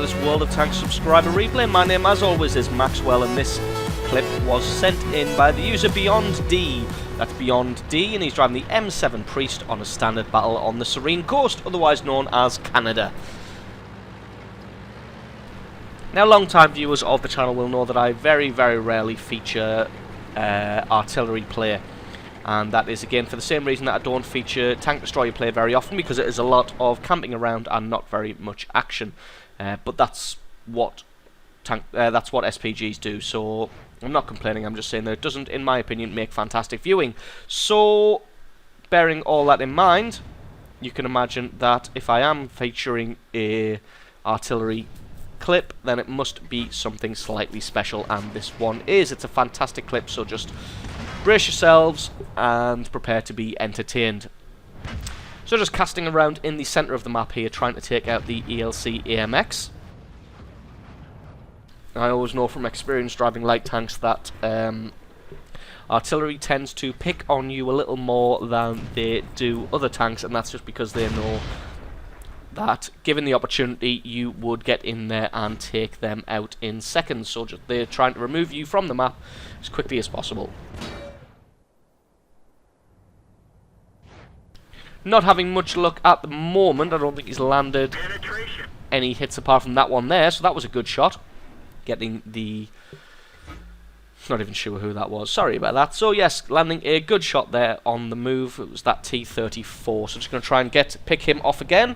this World of Tanks subscriber replay. My name, as always, is Maxwell, and this clip was sent in by the user Beyond D. That's Beyond D, and he's driving the M7 Priest on a standard battle on the Serene coast, otherwise known as Canada. Now, long-time viewers of the channel will know that I very, very rarely feature artillery play. And that is, again, for the same reason that I don't feature tank destroyer play very often, because it is a lot of camping around and not very much action. But that's what SPGs do, so I'm not complaining. I'm just saying that it doesn't, in my opinion, make fantastic viewing. So, bearing all that in mind, you can imagine that if I am featuring a artillery clip, then it must be something slightly special, and this one is. It's a fantastic clip, so just brace yourselves and prepare to be entertained. So just casting around in the centre of the map here, trying to take out the ELC AMX. I always know from experience driving light tanks that artillery tends to pick on you a little more than they do other tanks, and that's just because they know that given the opportunity you would get in there and take them out in seconds. So they're trying to remove you from the map as quickly as possible. Not having much luck at the moment. I don't think he's landed any hits apart from that one there, so that was a good shot. Getting the... not even sure who that was, sorry about that. So yes, landing a good shot there on the move. It was that T-34, so just going to try and pick him off again.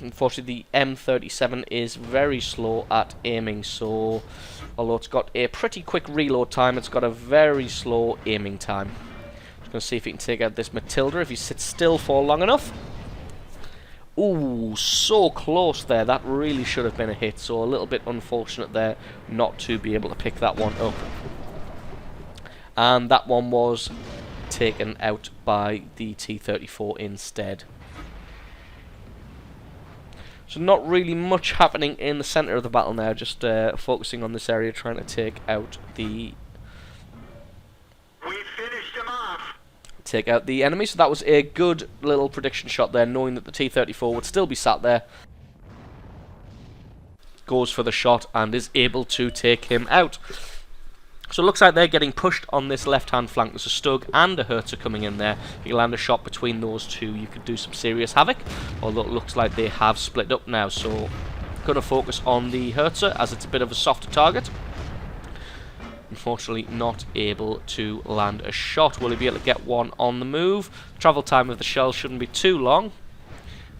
Unfortunately, the M37 is very slow at aiming, so although it's got a pretty quick reload time, it's got a very slow aiming time. Just going to see if he can take out this Matilda if he sits still for long enough. Ooh, so close there. That really should have been a hit, so a little bit unfortunate there not to be able to pick that one up. And that one was taken out by the T-34 instead. So not really much happening in the centre of the battle now, just focusing on this area, trying to take out the... We finished him off. Take out the enemy. So that was a good little prediction shot there, knowing that the T-34 would still be sat there. Goes for the shot and is able to take him out. So it looks like they're getting pushed on this left-hand flank. There's a Stug and a Herzer coming in there. If you land a shot between those two, you could do some serious havoc. Although it looks like they have split up now. So going to focus on the Herzer as it's a bit of a softer target. Unfortunately, not able to land a shot. Will he be able to get one on the move? Travel time of the shell shouldn't be too long,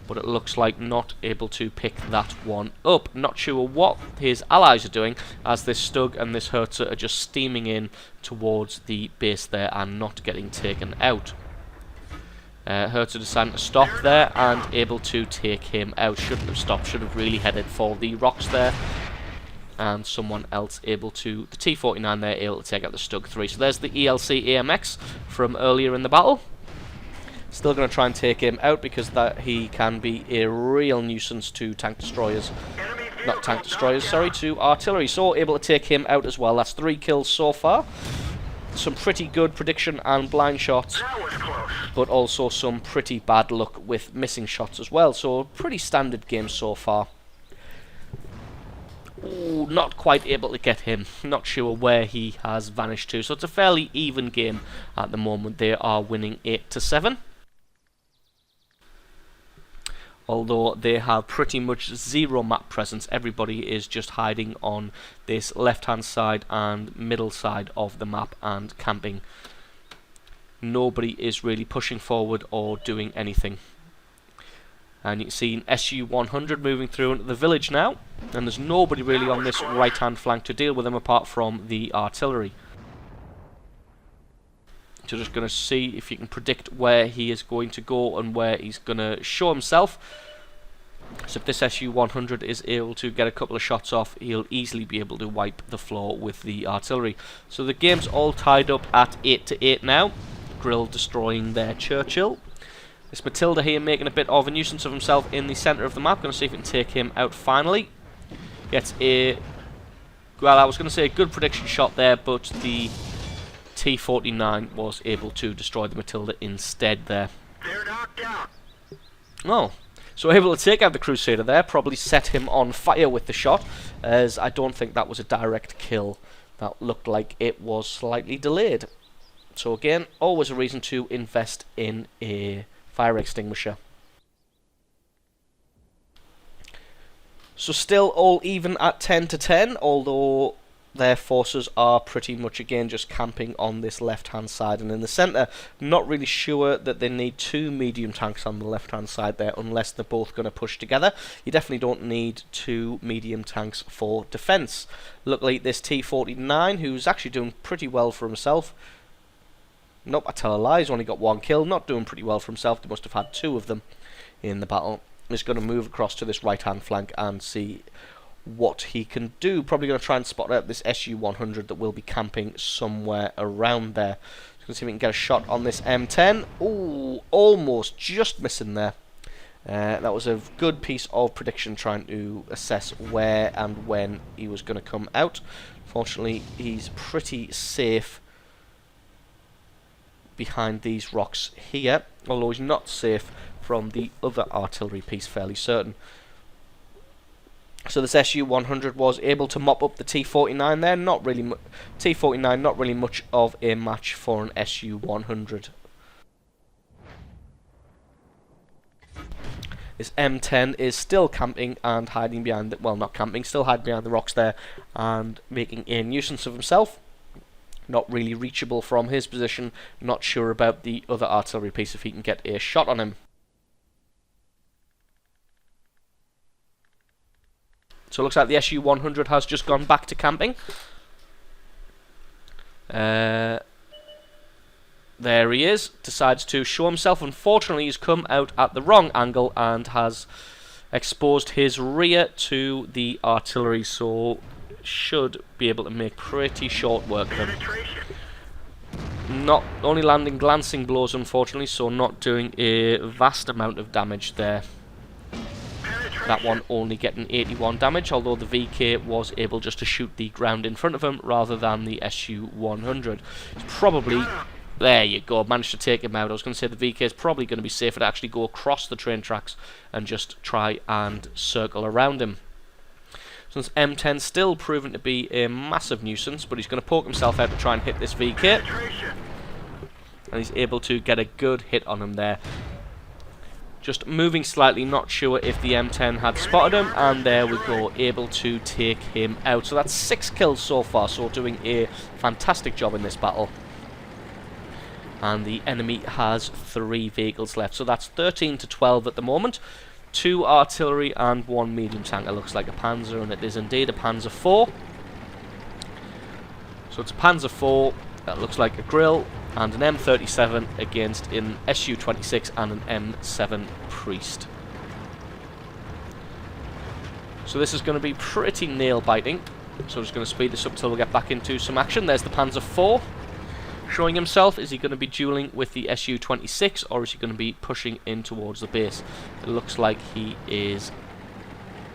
but it looks like not able to pick that one up. Not sure what his allies are doing, as this Stug and this Herzer are just steaming in towards the base there and not getting taken out. Herzer deciding to stop there and able to take him out. Shouldn't have stopped, should have really headed for the rocks there. And someone else able to, the T-49 there, able to take out the Stug 3. So there's the ELC AMX from earlier in the battle. Still going to try and take him out because he can be a real nuisance to tank destroyers. Not tank destroyers, sorry, to artillery. So able to take him out as well. That's 3 kills so far. Some pretty good prediction and blind shots, but also some pretty bad luck with missing shots as well. So pretty standard game so far. Ooh, not quite able to get him. Not sure where he has vanished to. So it's a fairly even game at the moment. They are winning 8-7. Although they have pretty much zero map presence. Everybody is just hiding on this left-hand side and middle side of the map and camping. Nobody is really pushing forward or doing anything. And you can see an SU-100 moving through into the village now. And there's nobody really on this right-hand flank to deal with him apart from the artillery. So just going to see if you can predict where he is going to go and where he's going to show himself. So if this SU-100 is able to get a couple of shots off, he'll easily be able to wipe the floor with the artillery. So the game's all tied up at 8-8 now. Grill destroying their Churchill. This Matilda here making a bit of a nuisance of himself in the centre of the map. Going to see if we can take him out finally. Gets a... well, I was going to say a good prediction shot there, but the T-49 was able to destroy the Matilda instead there. They're knocked out. Oh. So able to take out the Crusader there, probably set him on fire with the shot, as I don't think that was a direct kill. That looked like it was slightly delayed. So again, always a reason to invest in a fire extinguisher. So still all even at 10-10, although their forces are pretty much again just camping on this left hand side and in the centre. Not really sure that they need two medium tanks on the left hand side there unless they're both going to push together. You definitely don't need two medium tanks for defence. Luckily this T-49, who's actually doing pretty well for himself. Nope, I tell a lie, he's only got one kill, not doing pretty well for himself. They must have had two of them in the battle. Is going to move across to this right hand flank and see what he can do. Probably going to try and spot out this Su-100 that will be camping somewhere around there. Just going to see if we can get a shot on this M10. Ooh, almost just missing there. That was a good piece of prediction, trying to assess where and when he was going to come out. Fortunately, he's pretty safe behind these rocks here, although he's not safe from the other artillery piece, fairly certain. So this Su-100 was able to mop up the T-49 there. Not really T-49, not really much of a match for an Su-100. This M10 is still camping and hiding behind the, well, not camping, still hiding behind the rocks there and making a nuisance of himself. Not really reachable from his position. Not sure about the other artillery piece if he can get a shot on him. So it looks like the Su-100 has just gone back to camping. There he is. Decides to show himself. Unfortunately, he's come out at the wrong angle and has exposed his rear to the artillery. So should be able to make pretty short work of him. Not only landing glancing blows, unfortunately, so not doing a vast amount of damage there. That one only getting 81 damage, although the VK was able just to shoot the ground in front of him rather than the Su-100. It's probably... There you go, managed to take him out. I was going to say the VK is probably going to be safer to actually go across the train tracks and just try and circle around him. So this M10 still proven to be a massive nuisance, but he's going to poke himself out to try and hit this VK. And he's able to get a good hit on him there. Just moving slightly, not sure if the M10 had spotted him, and there we go, able to take him out. So that's 6 kills so far, so doing a fantastic job in this battle. And the enemy has 3 vehicles left, so that's 13-12 at the moment. 2 artillery and 1 medium tank. It looks like a Panzer, and it is indeed a Panzer IV. So it's a Panzer IV, that looks like a grill, and an M37 against an Su-26 and an M7 Priest. So this is going to be pretty nail-biting. So I'm just going to speed this up till we get back into some action. There's the Panzer IV showing himself. Is he going to be dueling with the Su-26, or is he going to be pushing in towards the base? It looks like he is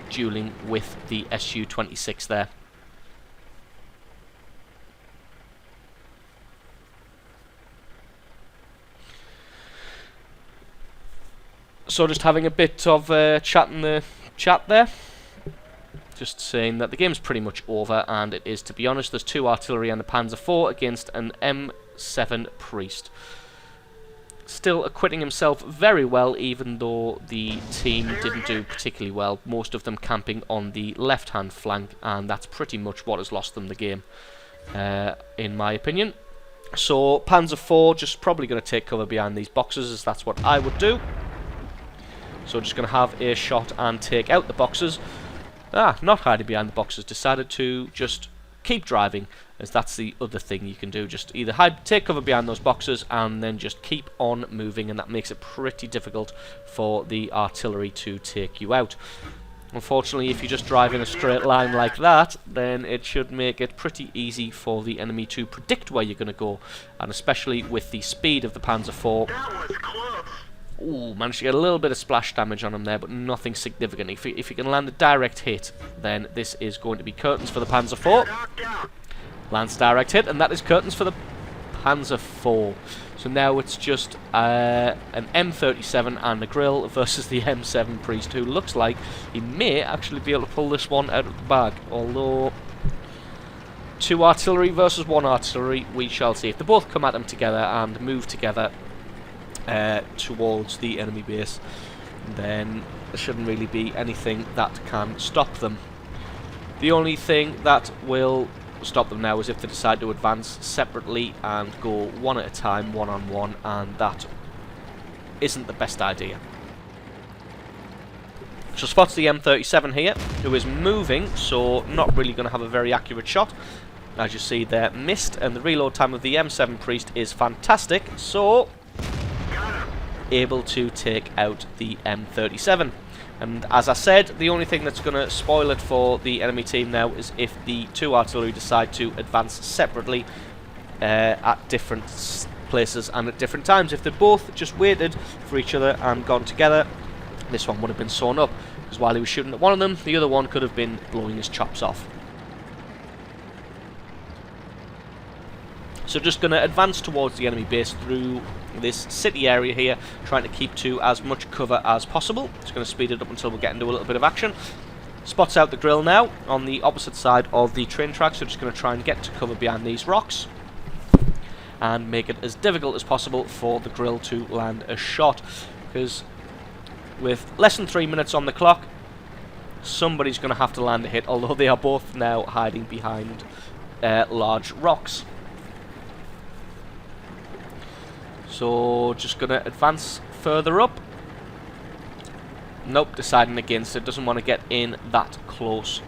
dueling with the Su-26 there. So just having a bit of chat in the chat there. Just saying that the game's pretty much over, and it is, to be honest. There's 2 artillery and a Panzer IV against an M7 Priest. Still acquitting himself very well, even though the team didn't do particularly well. Most of them camping on the left-hand flank, and that's pretty much what has lost them the game, in my opinion. So Panzer IV just probably going to take cover behind these boxes, as that's what I would do. So just going to have a shot and take out the boxes. Not hiding behind the boxes. Decided to just keep driving, as that's the other thing you can do. Just either take cover behind those boxes and then just keep on moving, and that makes it pretty difficult for the artillery to take you out. Unfortunately, if you just drive in a straight line like that, then it should make it pretty easy for the enemy to predict where you're going to go, and especially with the speed of the Panzer IV. Ooh, managed to get a little bit of splash damage on him there, but nothing significant. If you can land a direct hit, then this is going to be curtains for the Panzer IV. Lands direct hit, and that is curtains for the Panzer IV. So now it's just an M37 and a grill versus the M7 Priest, who looks like he may actually be able to pull this one out of the bag. Although 2 artillery versus 1 artillery, we shall see. If they both come at him together and move together towards the enemy base, then there shouldn't really be anything that can stop them. The only thing that will stop them now is if they decide to advance separately and go one at a time, one on one, and that isn't the best idea. So spots the M37 here, who is moving, so not really going to have a very accurate shot. As you see there, missed, and the reload time of the M7 Priest is fantastic, so able to take out the M37. And as I said, the only thing that's going to spoil it for the enemy team now is if the 2 artillery decide to advance separately at different places and at different times. If they both just waited for each other and gone together, this one would have been sewn up, because while he was shooting at one of them, the other one could have been blowing his chops off. So just going to advance towards the enemy base through this city area here, trying to keep to as much cover as possible. Just going to speed it up until we get into a little bit of action. Spots out the grill now on the opposite side of the train track, so just going to try and get to cover behind these rocks and make it as difficult as possible for the grill to land a shot, because with less than 3 minutes on the clock, somebody's going to have to land a hit, although they are both now hiding behind large rocks. So just going to advance further up. Nope, deciding against it. Doesn't want to get in that close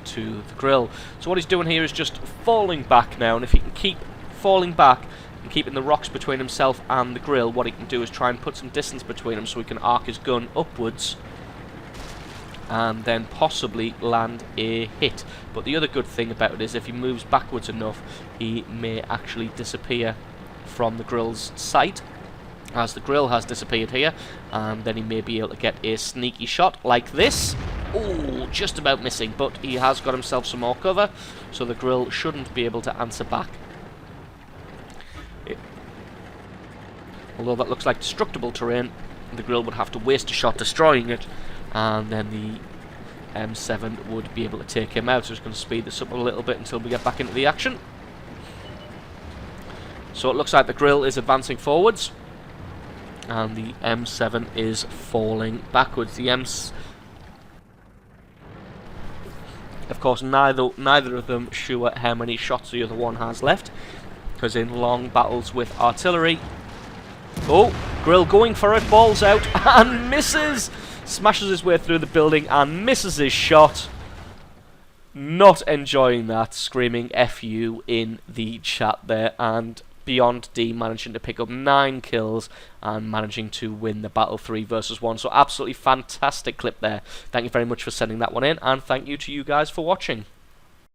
to the grill. So what he's doing here is just falling back now, and if he can keep falling back and keeping the rocks between himself and the grill, what he can do is try and put some distance between them so he can arc his gun upwards and then possibly land a hit. But the other good thing about it is if he moves backwards enough, he may actually disappear from the grill's sight, as the grill has disappeared here, and then he may be able to get a sneaky shot like this. Oh, just about missing, but he has got himself some more cover, so the grill shouldn't be able to answer back. Although that looks like destructible terrain, the grill would have to waste a shot destroying it, and then the M7 would be able to take him out. So just going to speed this up a little bit until we get back into the action. So it looks like the grill is advancing forwards, and the M7 is falling backwards. Of course, neither of them sure how many shots the other one has left, because in long battles with artillery... Oh, grill going for it, balls out, and misses! Smashes his way through the building and misses his shot. Not enjoying that, screaming FU in the chat there, and Beyond D managing to pick up 9 kills and managing to win the battle 3 versus 1. So absolutely fantastic clip there. Thank you very much for sending that one in, and thank you to you guys for watching.